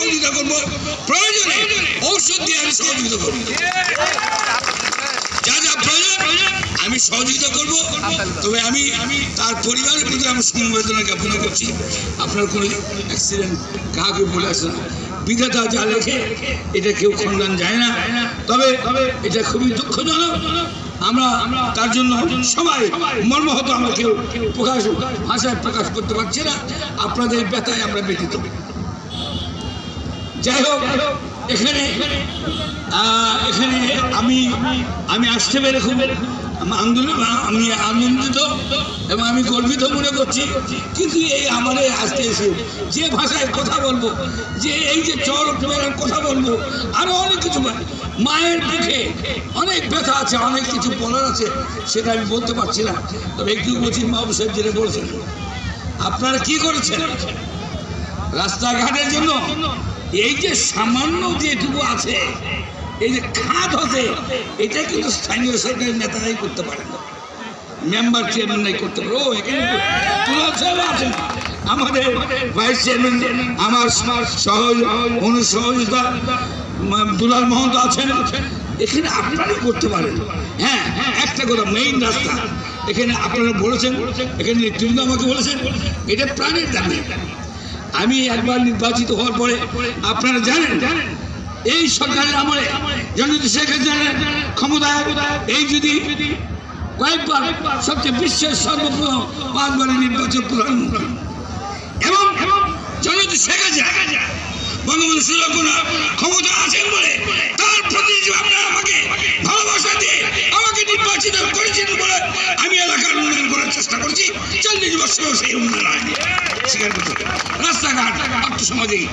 সহযোগিতা করবো, প্রয়োজনে ঔষধ দিয়ে আমি সহযোগিতা করবো, যা যা প্রয়োজন আমি সহযোগিতা করব। তবে আমি তার পরিবারের প্রতি আমি সমবেদনা জ্ঞাপন করছি। আপনার কোনো অ্যাক্সিডেন্ট কাউকে বলে আসে না, বিধাতা যা লেখে এটা কেউ খণ্ডন যায় না। তবে এটা খুবই দুঃখজনক। আমরা তার জন্য সবাই মর্মাহত, আমরা কেউ ভাষায় প্রকাশ করতে পারছি না। আপনাদের ব্যথায় আমরা ব্যথিত। যাই হোক, এখানে আমি আসতে পেরে খুব আমি আনন্দিত এবং আমি গর্বিত মনে করছি। কিন্তু এই আমাদের আসতে এসে যে ভাষায় কথা বলবো, যে এই যে চর কথা বলবো, আরো অনেক কিছু, মায়ের মুখে অনেক ব্যথা আছে, অনেক কিছু বলার আছে, সেটা আমি বলতে পারছি না। তবে একটু বলছি, মাহবুব সাহেব যেটা বলছেন, আপনারা কি করেছেন রাস্তাঘাটের জন্য? এই যে সামান্য যেটুকু আছে, এই যে খাত হতে, এটা কিন্তু স্থানীয় সরকারের নেতারাই করতে পারে না, মেম্বার চেয়ারম্যানরাই করতে পারে। ও এখানে তুলাল সাহেব আছেন, আমাদের ভাইস চেয়ারম্যান, আমার অনুসহযোগিতা দুলাল মহন্ত আছেন, এখানে আপনারাই করতে পারেন। হ্যাঁ, একটা কথা, মেইন রাস্তা এখানে আপনারা বলেছেন, এখানে নেতৃত্ব আমাকে বলেছেন, এটা প্রাণের দাবি। আমি একবার নির্বাচিত হওয়ার পরে আপনারা জানেন, এই সরকারের আমলে জননেত্রী শেখ হাসিনার ক্ষমতায় এই যদি কয়েকবার সবচেয়ে বিশ্বের সর্বপ্রথম 5 বারের নির্বাচন প্রধানমন্ত্রী, এবং জননেত্রী শেখ হাসিনা বঙ্গবন্ধু সুরক্ষণা ক্ষমতা আছেন বলে তার প্রতি আপনারা আমাকে ভালোবাসা দিয়ে আমাকে নির্বাচিত করেছেন বলে আমি এলাকার উন্নয়ন করার চেষ্টা করছি। 40 বছর সেই উন্নয়ন হয়নি। রাস্তাঘাট, আর্থসামাজিক,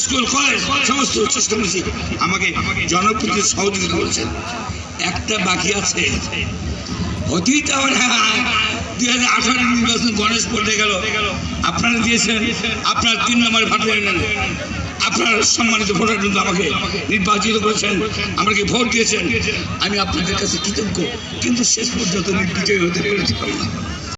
স্কুল, কলেজ সমস্ত চেষ্টা করেছি, আমাকে জনপ্রতি সহযোগিতা করেছেন। একটা বাকি আছে, অতীত আমার 2018 নির্বাচন গণেশ পড়ে গেল, আপনারা দিয়েছেন আপনার 3 নম্বর ভাটা ইউনিয়নে, আপনার সম্মানিত ভোটার কিন্তু আমাকে নির্বাচিত করেছেন, আমাকে ভোট দিয়েছেন, আমি আপনাদের কাছে কৃতজ্ঞ। কিন্তু শেষ পর্যন্ত বিজয়ী হতে পেরেছি না।